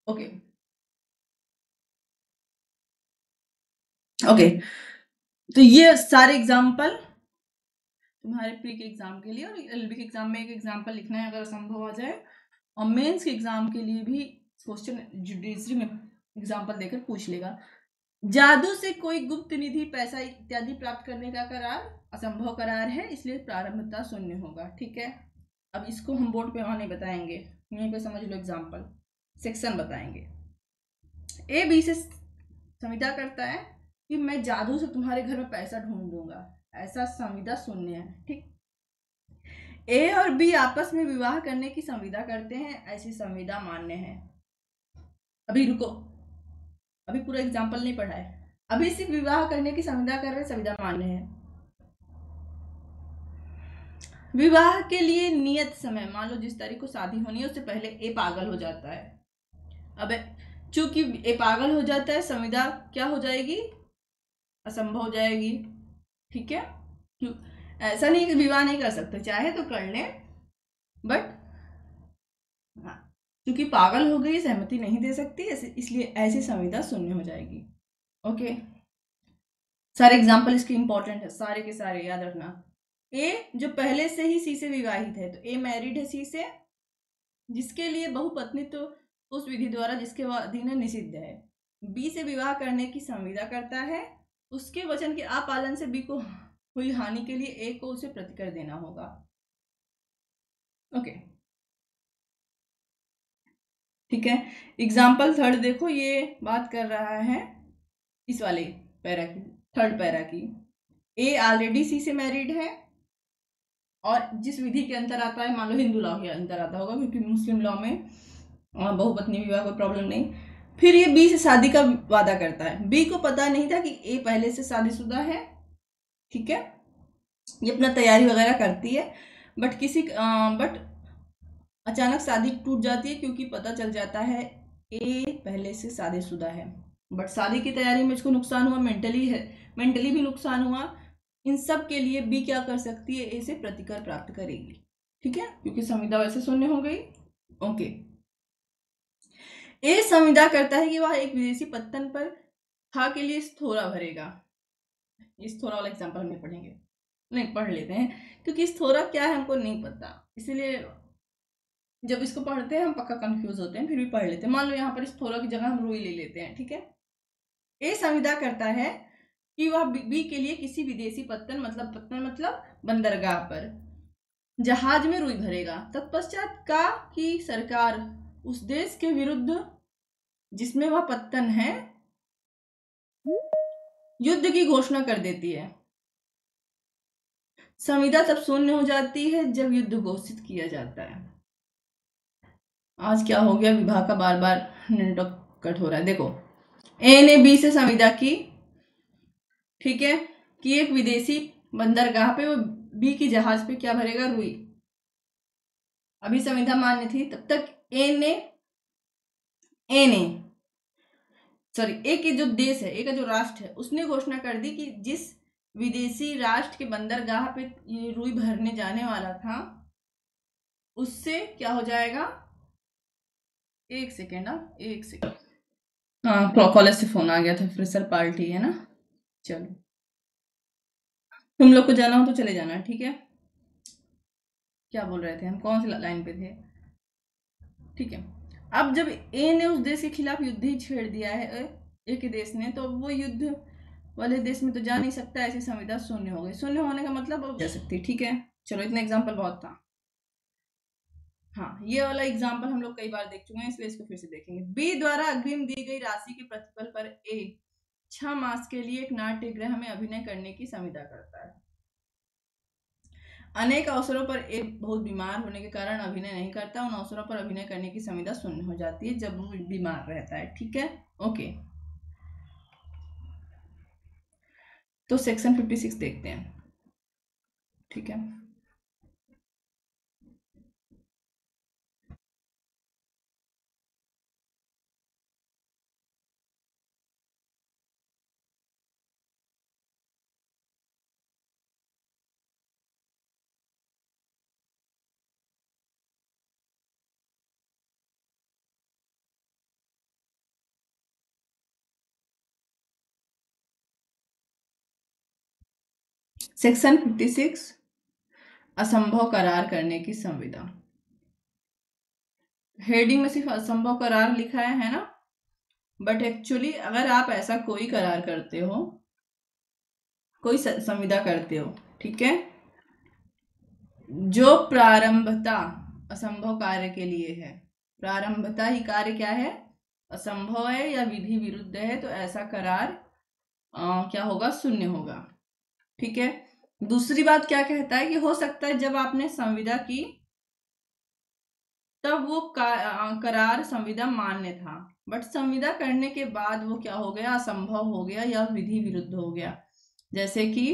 A: ओके ओके। तो ये सारे एग्जाम्पल तुम्हारे प्री के एग्जाम के लिए, और एलबी के एग्जाम में एक एग्जाम्पल लिखना है अगर संभव आ जाए, और मेंस के एग्जाम के लिए भी क्वेश्चन जुडिशरी में एग्जाम्पल देकर पूछ लेगा। जादू से कोई गुप्त निधि, पैसा इत्यादि प्राप्त करने का करार असंभव करार है, इसलिए प्रारंभता शून्य होगा, ठीक है। अब इसको हम बोर्ड पे वहां नहीं बताएंगे, यहीं पे समझ लो, एग्जाम्पल सेक्शन बताएंगे। ए बी से संविदा करता है कि मैं जादू से तुम्हारे घर में पैसा ढूंढ दूंगा, ऐसा संविदा शून्य है, ठीक। ए और बी आपस में विवाह करने की संविदा करते हैं, ऐसी संविदा मान्य है। अभी रुको, अभी पूरा एग्जाम्पल नहीं पढ़ा है, अभी सिर्फ विवाह करने की संविदा कर रहे, संविदा मान्य है। विवाह के लिए नियत समय, मान लो जिस तारीख को शादी होनी है उससे पहले ए पागल हो जाता है। अब चूंकि ए पागल हो जाता है, संविदा क्या हो जाएगी, असंभव हो जाएगी, ठीक है। क्यों, ऐसा नहीं कि विवाह नहीं कर सकते, चाहे तो कर लें, बट क्योंकि पागल हो गई, सहमति नहीं दे सकती, इसलिए ऐसी संविदा शून्य हो जाएगी, ओके। सारे एग्जाम्पल इसके इंपॉर्टेंट है, सारे के सारे याद रखना। ए जो पहले से ही सी से विवाहित है, तो ए मैरिड है सी से, जिसके लिए बहुपत्नीत्व तो उस विधि द्वारा जिसके अधीन निषिद्ध है। बी से विवाह करने की संविदा करता है, उसके वचन के अपालन से बी को हुई हानि के लिए ए को उसे प्रतिकर देना होगा, ओके, ठीक है। एग्जाम्पल थर्ड देखो, ये बात कर रहा है इस वाले पैरा की, थर्ड पैरा की। ए ऑलरेडी सी से मैरिड है, और जिस विधि के अंतर आता है, मान लो हिंदू लॉ के अंतर आता होगा, क्योंकि मुस्लिम लॉ में बहुपत्नी विवाह कोई प्रॉब्लम नहीं। फिर ये बी से शादी का वादा करता है, बी को पता नहीं था कि ए पहले से शादीशुदा है, ठीक है, ये अपना तैयारी वगैरह करती है, बट अचानक शादी टूट जाती है, क्योंकि पता चल जाता है ए पहले से शादीशुदा है, बट शादी की तैयारी में इसको नुकसान हुआ, मेंटली भी नुकसान हुआ। इन सब के लिए बी क्या कर सकती है, ए से प्रतिकर प्राप्त करेगी, ठीक है, क्योंकि संविदा वैसे शून्य हो गई, ओके। ए संविदा करता है कि वह एक विदेशी पत्तन पर था के लिए स्थोरा भरेगा। स्थोरा वाला एग्जाम्पल हम पढ़ेंगे, नहीं पढ़ लेते हैं, क्योंकि स्थोरा क्या है हमको नहीं पता, इसीलिए जब इसको पढ़ते हैं हम पक्का कंफ्यूज होते हैं, फिर भी पढ़ लेते हैं। मान लो यहाँ पर स्थोरा की जगह हम रुई ले लेते हैं, ठीक है। ए संविदा करता है कि वह बी के लिए किसी विदेशी पत्तन मतलब बंदरगाह पर जहाज में रुई भरेगा, तत्पश्चात का कि सरकार उस देश के विरुद्ध जिसमें वह पत्तन है युद्ध की घोषणा कर देती है। संविदा तब शून्य हो जाती है जब युद्ध घोषित किया जाता है। आज क्या हो गया, विवाह का बार बार नेटवर्क कट हो रहा है। देखो, ए ने बी से संविदा की, ठीक है, कि एक विदेशी बंदरगाह पे वो बी की जहाज पे क्या भरेगा, रुई। अभी संविदा मान्य थी, तब तक ए के जो देश है, ए का जो राष्ट्र है, उसने घोषणा कर दी कि जिस विदेशी राष्ट्र के बंदरगाह पे ये रुई भरने जाने वाला था, उससे क्या हो जाएगा, एक सेकेंड, हाँ कॉलेज से फोन आ गया था, फ्रेशर पार्टी है ना, चलो तुम लोग को जाना हो तो चले जाना, ठीक है। क्या बोल रहे थे हम, कौन सी लाइन पे थे, ठीक है। अब जब ए ने उस देश के खिलाफ युद्ध ही छेड़ दिया है, एक देश ने, तो वो युद्ध वाले देश में तो जा नहीं सकता, ऐसी संविदा शून्य हो गई। शून्य होने का मतलब अब जा सकती, ठीक है। चलो इतना एग्जाम्पल बहुत था। हाँ, ये वाला एग्जाम्पल हम लोग कई बार देख चुके हैं, इसलिए इसको फिर से देखेंगे। बी द्वारा अग्रिम दी गई राशि के प्रतिफल पर ए 6 मास के लिए एक नाट्यगृह में अभिनय करने की संविदा करता है। अनेक अवसरों पर ए बहुत बीमार होने के कारण अभिनय नहीं करता। उन अवसरों पर अभिनय करने की संविदा शून्य हो जाती है जब वो बीमार रहता है, ठीक है। ओके, तो सेक्शन 56 देखते हैं, ठीक है। सेक्शन 56 असंभव करार करने की संविदा। हेडिंग में सिर्फ असंभव करार लिखा है ना, बट एक्चुअली अगर आप ऐसा कोई करार करते हो, कोई संविदा करते हो, ठीक है, जो प्रारंभता असंभव कार्य के लिए है, प्रारंभता ही कार्य क्या है, असंभव है या विधि विरुद्ध है, तो ऐसा करार क्या होगा, शून्य होगा, ठीक है। दूसरी बात क्या कहता है कि हो सकता है जब आपने संविदा की तब वो करार संविदा मान्य था, बट संविदा करने के बाद वो क्या हो गया, असंभव हो गया या विधि विरुद्ध हो गया। जैसे कि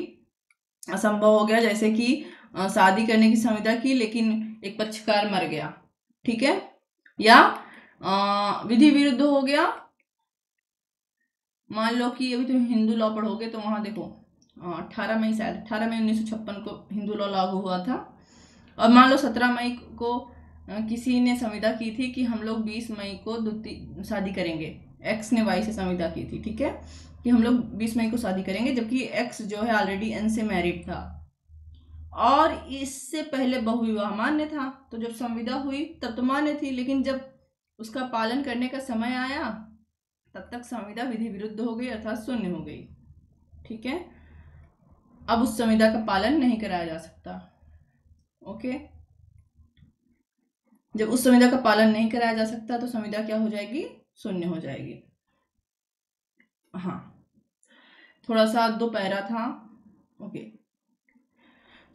A: असंभव हो गया, जैसे कि शादी करने की संविदा की लेकिन एक पक्षकार मर गया, ठीक है, या विधि विरुद्ध हो गया। मान लो कि अभी तुम हिंदू लॉ पढ़ोगे तो वहां देखो 18 मई, शायद 18 मई 1956 को हिंदू लॉ लागू हुआ था, और मान लो 17 मई को किसी ने संविदा की थी कि हम लोग 20 मई को शादी करेंगे। एक्स ने वाई से संविदा की थी, ठीक है, कि हम लोग 20 मई को शादी करेंगे, जबकि एक्स जो है ऑलरेडी एन से मैरिड था और इससे पहले बहुविवाह मान्य था। तो जब संविदा हुई तब तो मान्य थी, लेकिन जब उसका पालन करने का समय आया तब तक संविदा विधि विरुद्ध हो गई, अर्थात शून्य हो गई, ठीक है। अब उस संविदा का पालन नहीं कराया जा सकता। ओके, जब उस संविदा का पालन नहीं कराया जा सकता तो संविदा क्या हो जाएगी, शून्य हो जाएगी। हाँ, थोड़ा सा दो पैरा था। ओके,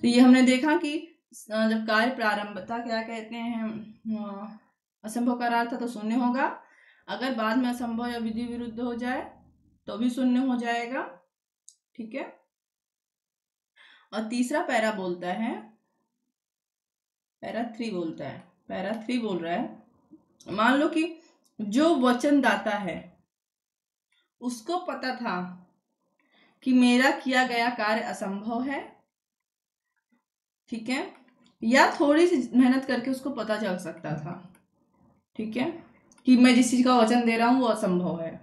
A: तो ये हमने देखा कि जब कार्य प्रारंभता क्या कहते हैं, असंभव करार था तो शून्य होगा, अगर बाद में असंभव या विधि विरुद्ध हो जाए तो भी शून्य हो जाएगा, ठीक है। और तीसरा पैरा बोलता है, पैरा 3 बोलता है, पैरा 3 बोल रहा है, मान लो कि जो वचनदाता है उसको पता था कि मेरा किया गया कार्य असंभव है, ठीक है, या थोड़ी सी मेहनत करके उसको पता चल सकता था, ठीक है, कि मैं जिस चीज का वचन दे रहा हूं वो असंभव है,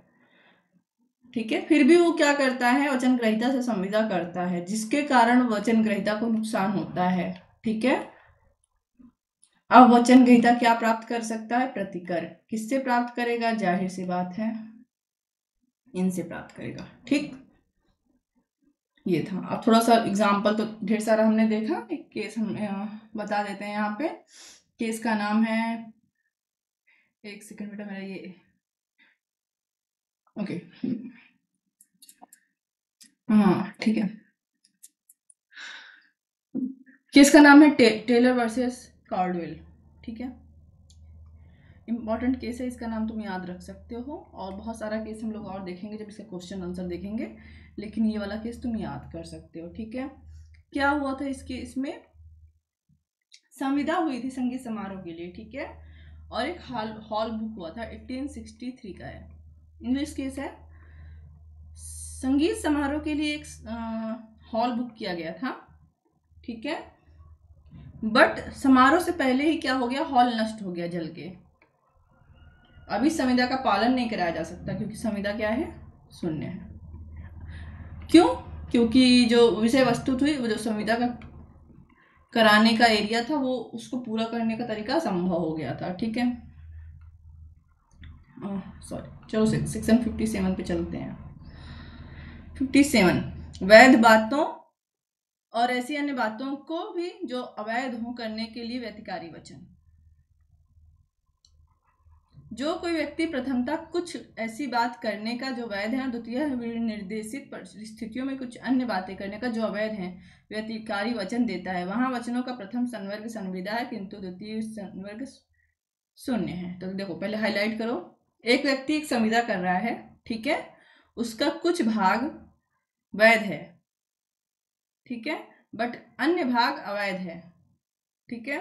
A: ठीक है, फिर भी वो क्या करता है, वचन ग्रहीता से संविदा करता है, जिसके कारण वचन ग्रहीता को नुकसान होता है, ठीक है। अब वचन ग्रहीता क्या प्राप्त कर सकता है, प्रतिकर। किससे प्राप्त करेगा, जाहिर सी बात है इनसे प्राप्त करेगा, ठीक। ये था। अब थोड़ा सा एग्जाम्पल तो ढेर सारा हमने देखा, एक केस हम बता देते हैं यहाँ पे। केस का नाम है, एक सेकंड बेटा मेरा ये, ओके, हाँ ठीक है। केस का नाम है टेलर वर्सेस कार्डवेल, ठीक है। इंपॉर्टेंट केस है, इसका नाम तुम याद रख सकते हो, और बहुत सारा केस हम लोग और देखेंगे जब इसका क्वेश्चन आंसर देखेंगे, लेकिन ये वाला केस तुम याद कर सकते हो, ठीक है। क्या हुआ था इस केस में, संविदा हुई थी संगीत समारोह के लिए, ठीक है, और एक हॉल बुक हुआ था, 1863 का है, इंग्लिश केस है। संगीत समारोह के लिए एक हॉल बुक किया गया था, ठीक है, बट समारोह से पहले ही क्या हो गया, हॉल नष्ट हो गया जल के। अभी संविदा का पालन नहीं कराया जा सकता क्योंकि संविदा क्या है, शून्य है। क्यों, क्योंकि जो विषय वस्तु थी, वो जो संविदा का कराने का एरिया था, वो उसको पूरा करने का तरीका संभव हो गया था, ठीक है। सॉरी, चलो सेक्शन 57 पे चलते हैं। 57, वैध बातों और ऐसी अन्य बातों को भी जो अवैध हो करने के लिए व्यतिकारी वचन। जो कोई व्यक्ति प्रथमतः कुछ ऐसी बात करने का जो वैध है, द्वितीय निर्देशित परिस्थितियों में कुछ अन्य बातें करने का जो अवैध है व्यतिकारी वचन देता है, वहां वचनों का प्रथम संवर्ग संविदा है किंतु द्वितीय संवर्ग शून्य है। तो देखो, पहले हाईलाइट करो। एक व्यक्ति एक संविदा कर रहा है, ठीक है, उसका कुछ भाग वैध है, ठीक है, बट अन्य भाग अवैध है, ठीक है।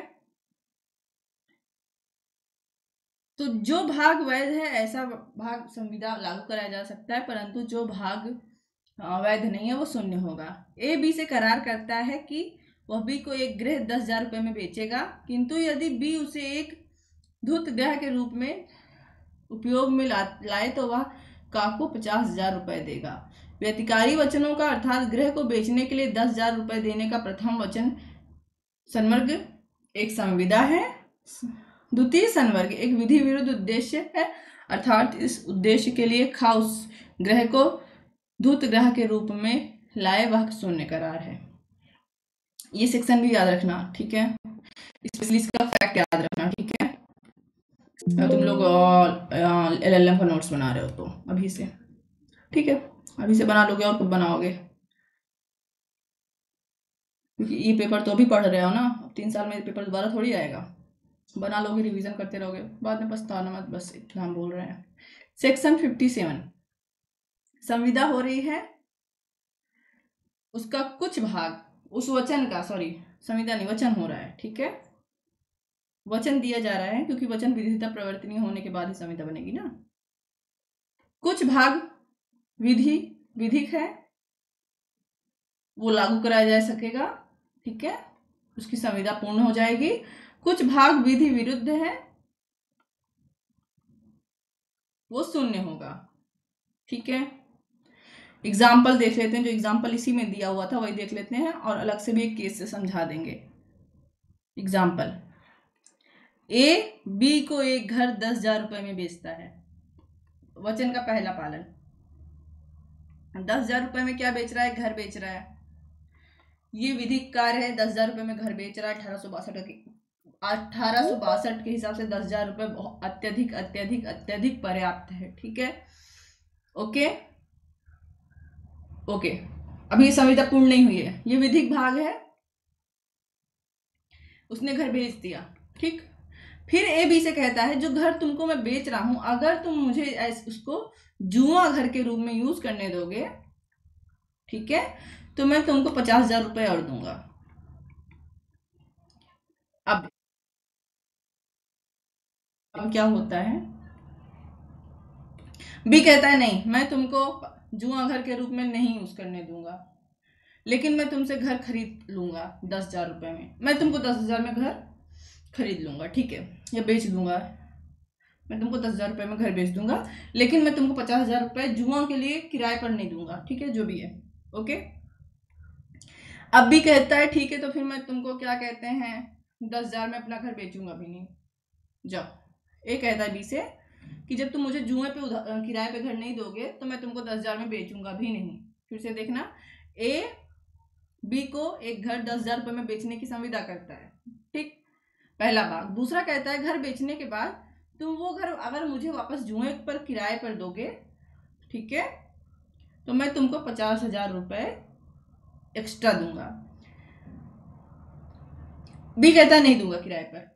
A: तो जो भाग वैध है ऐसा भाग संविदा लागू कराया जा सकता है, परंतु जो भाग वैध नहीं है वो शून्य होगा। ए बी से करार करता है कि वह बी को एक गृह 10,000 रुपये में बेचेगा, किंतु यदि बी उसे एक धुत ग्रह के रूप में उपयोग में लाए तो वह का को 50,000 रुपये देगा। व्यतिकारी वचनों का अर्थात गृह को बेचने के लिए 10,000 रुपये देने का प्रथम वचन संवर्ग एक संविदा है, द्वितीय संवर्ग एक विधि विरुद्ध उद्देश्य है, अर्थात इस उद्देश्य के लिए खा उस ग्रह को धूत ग्रह के रूप में लाए वह शून्य करार है। ये सेक्शन भी याद रखना, ठीक है, स्पेशली इसका फैक्ट याद रखना, ठीक है। तुम लोग LLM का नोट्स बना रहे हो तो अभी से, ठीक है, अभी से बना लोगे और कब बनाओगे, क्योंकि ये पेपर तो अभी पढ़ रहे हो ना, अब 3 साल में पेपर दोबारा थोड़ी आएगा। बना लोगे, रिवीजन करते रहोगे, बाद में पछताना मत, बस इतना हम बोल रहे हैं। सेक्शन 57, संविदा हो रही है, उसका कुछ भाग उस वचन का, सॉरी संविदा नहीं, वचन हो रहा है, ठीक है, वचन दिया जा रहा है, क्योंकि वचन विधिता प्रवर्तनीय होने के बाद ही संविदा बनेगी ना। कुछ भाग विधिक है, वो लागू कराया जा सकेगा, ठीक है, उसकी संविदा पूर्ण हो जाएगी। कुछ भाग विधि विरुद्ध है, वो शून्य होगा, ठीक है। एग्जाम्पल देख लेते हैं, जो एग्जाम्पल इसी में दिया हुआ था वही देख लेते हैं, और अलग से भी एक केस से समझा देंगे। एग्जाम्पल, ए बी को एक घर 10,000 रुपये में बेचता है, वचन का पहला पालन। 10,000 रुपये में क्या बेच रहा है? घर बेच रहा है। ये विधिक कार्य है, 10,000 रुपये में घर बेच रहा है। 1862 के हिसाब से 10,000 रुपये अत्यधिक अत्यधिक अत्यधिक पर्याप्त है, ठीक है, ओके ओके। अभी संविदा पूर्ण नहीं हुई है, ये विधिक भाग है, उसने घर बेच दिया, ठीक। फिर ए बी से कहता है जो घर तुमको मैं बेच रहा हूं, अगर तुम मुझे उसको जुआ घर के रूप में यूज करने दोगे, ठीक है, तो मैं तुमको 50,000 रुपये और दूंगा। अब क्या होता है, बी कहता है नहीं, मैं तुमको जुआ घर के रूप में नहीं यूज करने दूंगा, लेकिन मैं तुमसे घर खरीद लूंगा 10,000 रुपये में, मैं तुमको 10,000 में घर खरीद लूंगा, ठीक है, या बेच दूंगा, मैं तुमको 10,000 रुपये में घर बेच दूंगा, लेकिन मैं तुमको 50,000 रुपये जुआ के लिए किराए पर नहीं दूंगा, ठीक है, जो भी है, ओके। अब भी कहता है ठीक है, तो फिर मैं तुमको क्या कहते हैं 10,000 में अपना घर बेचूंगा भी नहीं, जाओ। ए कहता है बी से कि जब तुम मुझे जुए पे किराए पे घर नहीं दोगे तो मैं तुमको 10,000 में बेचूंगा भी नहीं। फिर से देखना, ए बी को एक घर 10,000 रुपये में बेचने की संविदा करता है, ठीक, पहला भाग। दूसरा कहता है घर बेचने के बाद तुम वो घर अगर मुझे वापस जुए पर किराए पर दोगे, ठीक है, तो मैं तुमको 50,000 रुपये एक्स्ट्रा दूंगा। बी कहता है नहीं दूंगा किराए पर,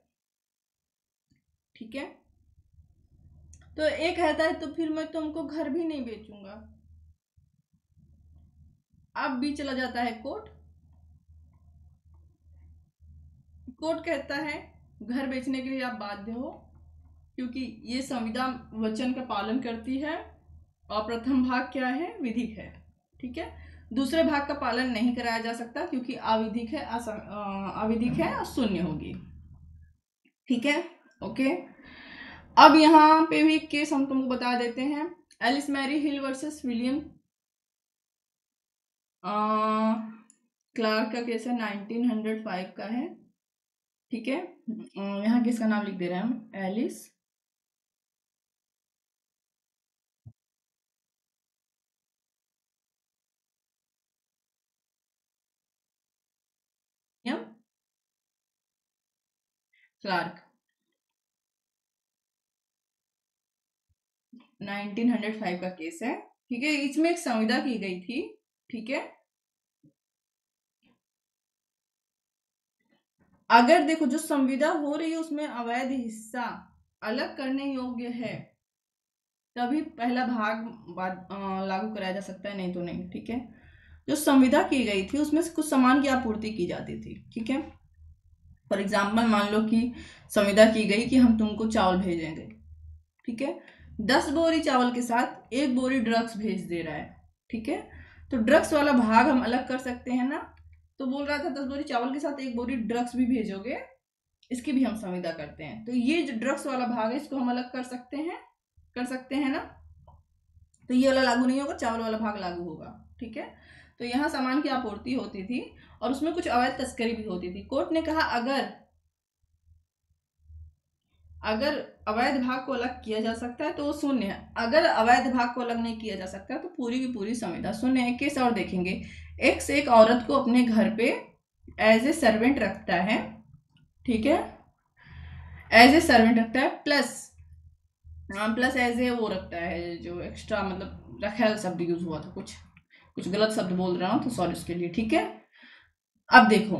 A: ठीक है। तो ए कहता है तो फिर मैं तुमको घर भी नहीं बेचूंगा। अब बी चला जाता है कोर्ट, कोर्ट कहता है घर बेचने के लिए आप बाध्य हो, क्योंकि ये संविदा वचन का पालन करती है, और प्रथम भाग क्या है? विधिक है, ठीक है। दूसरे भाग का पालन नहीं कराया जा सकता क्योंकि अविधिक है, अविधिक है और शून्य होगी, ठीक है, ओके। अब यहाँ पे भी केस हम तुमको बता देते हैं, एलिस मैरी हिल वर्सेस विलियम क्लार्क का केस है, 1905 का है, ठीक है। यहाँ किसका नाम लिख दे रहे हैं हम, एलिस क्लार्क 1905 का केस है, ठीक है। इसमें एक संविदा की गई थी, ठीक है। अगर देखो जो संविदा हो रही है उसमें अवैध हिस्सा अलग करने योग्य है तभी पहला भाग लागू कराया जा सकता है, नहीं तो नहीं, ठीक है। जो संविदा की गई थी उसमें से कुछ सामान की आपूर्ति की जाती थी, ठीक है। फॉर एग्जाम्पल मान लो कि संविदा की गई कि हम तुमको चावल भेजेंगे, ठीक है। 10 बोरी चावल के साथ 1 बोरी ड्रग्स भेज दे रहा है, ठीक है। तो ड्रग्स वाला भाग हम अलग कर सकते हैं ना। तो बोल रहा था 10 बोरी चावल के साथ 1 बोरी ड्रग्स भी भेजोगे, इसकी भी हम संविदा करते हैं। तो ये जो ड्रग्स वाला भाग है इसको हम अलग कर सकते हैं ना। तो ये वाला लागू नहीं होगा, चावल वाला भाग लागू होगा, ठीक है। तो यहाँ सामान की आपूर्ति होती थी और उसमें कुछ अवैध तस्करी भी होती थी। कोर्ट ने कहा अगर अवैध भाग को अलग किया जा सकता है तो वो शून्य है, अगर अवैध भाग को अलग नहीं किया जा सकता तो पूरी की पूरी संविदा शून्य है। केस और देखेंगे, एक औरत को अपने घर पे एज ए सर्वेंट रखता है, ठीक है। एज ए सर्वेंट रखता है प्लस एज ए वो रखता है जो एक्स्ट्रा, मतलब रखेल शब्द यूज हुआ था, कुछ गलत शब्द बोल रहा हूँ तो सॉरी उसके लिए, ठीक है। अब देखो,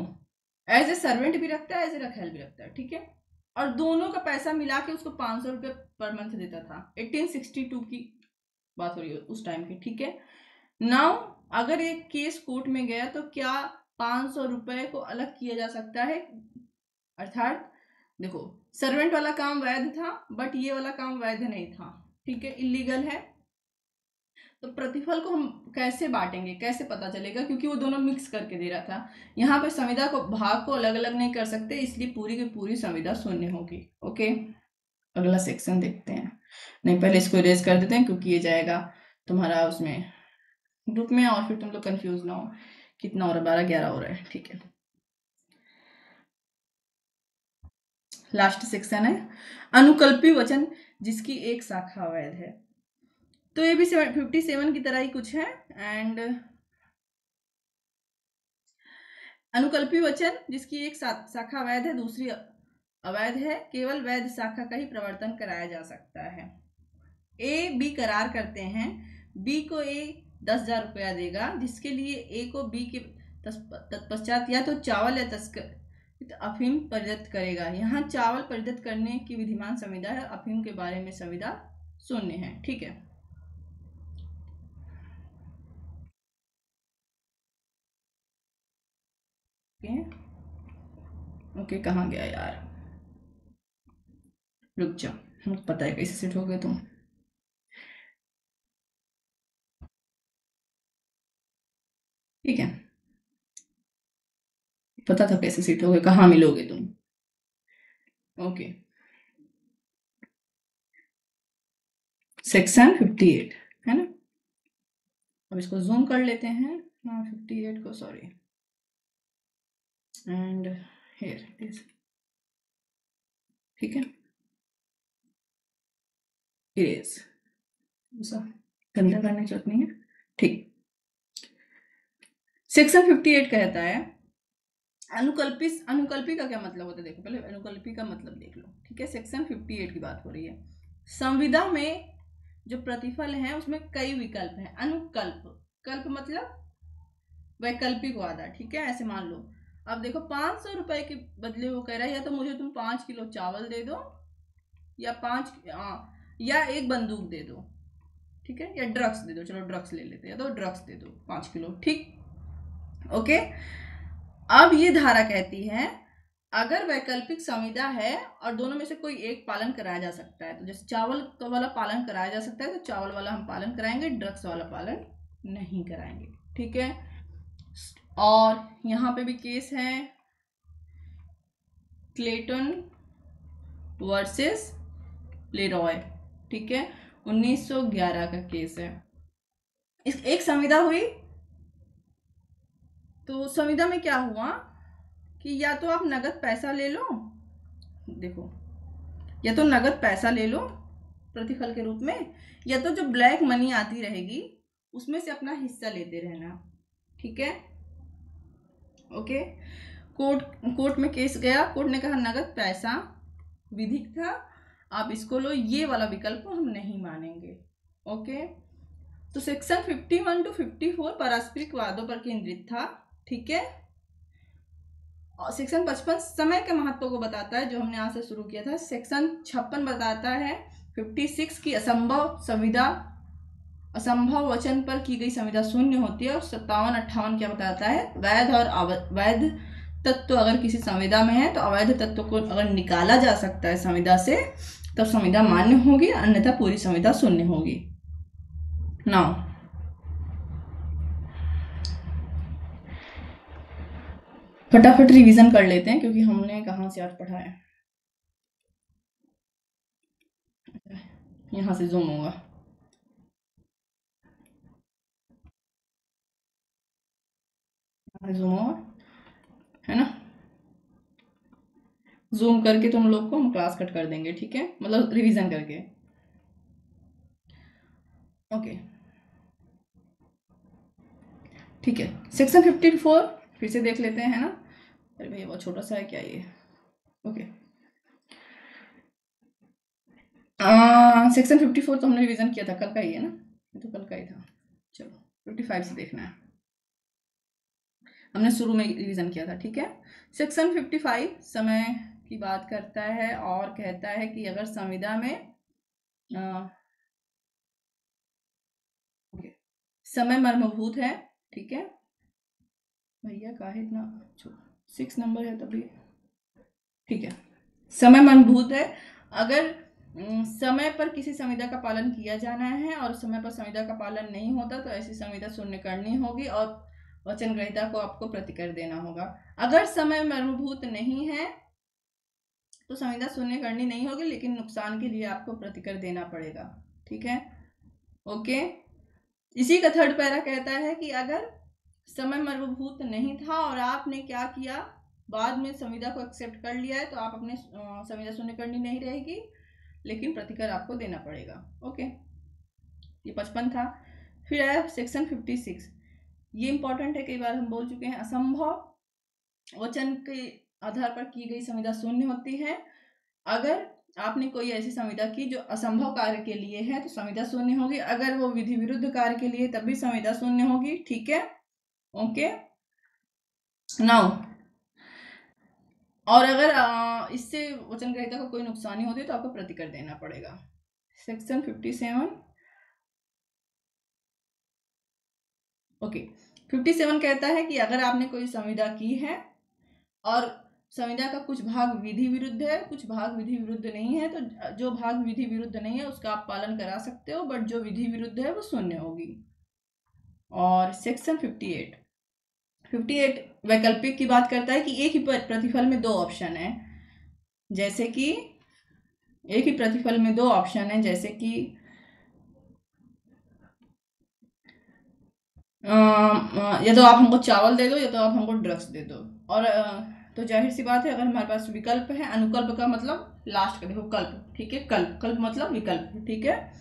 A: एज ए सर्वेंट भी रखता है, एज ए रखेल भी रखता है, ठीक है। और दोनों का पैसा मिला के उसको 500 रुपये पर मंथ देता था। 1862 की बात हो रही है उस टाइम की, ठीक है। नाउ अगर एक केस कोर्ट में गया तो क्या 500 रुपए को अलग किया जा सकता है? अर्थात देखो, सर्वेंट वाला काम वैध था बट ये वाला काम वैध नहीं था, ठीक है, इलीगल है। तो प्रतिफल को हम कैसे बांटेंगे, कैसे पता चलेगा, क्योंकि वो दोनों मिक्स करके दे रहा था। यहाँ पे संविदा को भाग को अलग अलग नहीं कर सकते, इसलिए पूरी की पूरी संविदा शून्य होगी। ओके, अगला सेक्शन देखते हैं। नहीं, पहले इसको इरेज कर देते हैं क्योंकि ये जाएगा तुम्हारा उसमें ग्रुप में और फिर तुम लोग कंफ्यूज ना हो कितना हो रहा है, 12-11 हो रहा है, ठीक है। लास्ट सेक्शन है अनुकल्पी वचन जिसकी एक शाखा अवैध है। तो ये भी 57 की तरह ही कुछ है। एंड अनुकल्पी वचन जिसकी एक शाखा वैध है, दूसरी अवैध है, केवल वैध शाखा का ही प्रवर्तन कराया जा सकता है। ए बी करार करते हैं, बी को ए 10,000 रुपया देगा, जिसके लिए ए को बी के तत्पश्चात या तो चावल या अफीम परिदत्त करेगा। यहाँ चावल परिदत्त करने की विधिमान संविदा है, अफीम के बारे में संविदा शून्य है, ठीक है। ओके, कहाँ गया यार, रुक जाओ, मुझे पता है कैसे सेट हो गए तुम, ठीक है। पता था कैसे सेट हो गए, कहाँ मिलोगे तुम। ओके, सेक्शन 58 है ना। अब इसको जूम कर लेते हैं, हाँ 58 को, sorry, and here it is, ठीक है। इरेज, ऐसा गंदा करने की जरूरत नहीं है, ठीक। सेक्शन 58 कहता है अनुकल्पी का क्या मतलब होता है, देखो पहले अनुकल्पी का मतलब देख लो, ठीक है। सेक्शन 58 की बात हो रही है। संविदा में जो प्रतिफल है उसमें कई विकल्प हैं। कल्प मतलब वैकल्पिक वादा, ठीक है, ऐसे मान लो। अब देखो 500 रुपए के बदले वो कह रहा है या तो मुझे तुम 5 किलो चावल दे दो या या एक बंदूक दे दो, ठीक है, या ड्रग्स दे दो, चलो ड्रग्स ले लेते हैं, तो ड्रग्स दे दो 5 किलो, ठीक। ओके, अब ये धारा कहती है अगर वैकल्पिक संविदा है और दोनों में से कोई एक पालन कराया जा सकता है, तो जैसे चावल वाला पालन कराया जा सकता है तो चावल वाला हम पालन कराएंगे, ड्रग्स वाला पालन नहीं कराएंगे, ठीक है। और यहाँ पे भी केस है क्लेटन वर्सेस लेरॉय, ठीक है, 1911 का केस है। इस एक संविदा हुई, तो संविदा में क्या हुआ कि या तो आप नगद पैसा ले लो, देखो, या तो नगद पैसा ले लो प्रतिफल के रूप में, या तो जो ब्लैक मनी आती रहेगी उसमें से अपना हिस्सा लेते रहना, ठीक है। ओके, कोर्ट में केस गया, कोर्ट ने कहा नगद पैसा विधिक था, आप इसको लो, ये वाला विकल्प हम नहीं मानेंगे। ओके, तो सेक्शन 51 टू 54 पारस्परिक वादों पर केंद्रित था। ठीक है, और सेक्शन 55 समय के महत्व को बताता है, जो हमने यहाँ से शुरू किया था। सेक्शन 56 बताता है 56 की असंभव वचन पर की गई संविदा शून्य होती है। और 57-58 क्या बताता है, वैध और अवैध तत्व अगर किसी संविदा में है तो अवैध तत्व को अगर निकाला जा सकता है संविदा से, तब संविदा मान्य होगी, अन्यथा पूरी संविदा शून्य होगी। नाउ फटाफट रिवीजन कर लेते हैं, क्योंकि हमने कहाँ से आज पढ़ा है। यहाँ से जूम होगा। जूम होगा, है ना। जूम करके तुम लोग को हम क्लास कट कर देंगे, ठीक है, मतलब रिवीजन करके। ओके, ठीक है। सेक्शन 54 फिर से देख लेते हैं, है ना। अरे भैया बहुत छोटा सा है क्या ये। ओके, सेक्शन 54 तो हमने रिवीजन किया था, कल का ही है ना, ये तो कल का ही था। चलो 55 से देखना है, हमने शुरू में रिवीजन किया था। ठीक है, सेक्शन 55 समय की बात करता है और कहता है कि अगर संविदा में समय मर्मभूत है, ठीक है भैया, काहे इतना 6 नंबर है तभी, ठीक है, समय मर्मभूत है। अगर समय पर किसी संविदा का पालन किया जाना है और समय पर संविदा का पालन नहीं होता, तो ऐसी संविदा शून्य करनी होगी और वचन ग्रहीता को आपको प्रतिकर देना होगा। अगर समय मर्मभूत नहीं है तो संविदा शून्य करनी नहीं होगी, लेकिन नुकसान के लिए आपको प्रतिकर देना पड़ेगा। ठीक है, ओके। इसी का थर्ड पैरा कहता है कि अगर समय मर्मभूत नहीं था और आपने क्या किया, बाद में संविदा को एक्सेप्ट कर लिया है, तो आप अपने संविदा शून्य करनी नहीं रहेगी, लेकिन प्रतिकर आपको देना पड़ेगा। ओके, ये 55 था। फिर आया सेक्शन 56, ये इंपॉर्टेंट है, कई बार हम बोल चुके हैं। असंभव वचन के आधार पर की गई संविदा शून्य होती है। अगर आपने कोई ऐसी संविदा की जो असंभव कार्य के लिए है, तो संविदा शून्य होगी। अगर वो विधि विरुद्ध कार्य के लिए, तब भी संविदा शून्य होगी। ठीक है, ओके। नाउ, और अगर इससे वचन ग्रहीता को कोई नुकसानी होती है, तो आपको प्रतिकर देना पड़ेगा। सेक्शन 57, ओके, 57 कहता है कि अगर आपने कोई संविदा की है और संविदा का कुछ भाग विधि विरुद्ध है, कुछ भाग विधि विरुद्ध नहीं है, तो जो भाग विधि विरुद्ध नहीं है उसका आप पालन करा सकते हो, बट जो विधि विरुद्ध है वो शून्य होगी। और सेक्शन 58 वैकल्पिक की बात करता है कि एक ही प्रतिफल में 2 ऑप्शन है, जैसे कि एक ही प्रतिफल में 2 ऑप्शन है, जैसे कि या तो आप हमको चावल दे दो या तो आप हमको ड्रग्स दे दो। और तो जाहिर सी बात है, अगर हमारे पास विकल्प है, अनुकल्प का मतलब लास्ट का देखो, कल्प, ठीक है, कल्प मतलब विकल्प, ठीक है,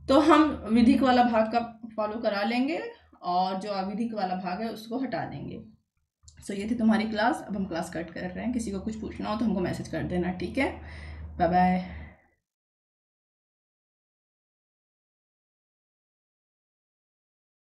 A: तो हम विधिक वाला भाग का फॉलो करा लेंगे और जो अविधिक वाला भाग है उसको हटा देंगे। सो ये थी तुम्हारी क्लास। अब हम क्लास कट कर रहे हैं। किसी को कुछ पूछना हो तो हमको मैसेज कर देना, ठीक है। Bye bye.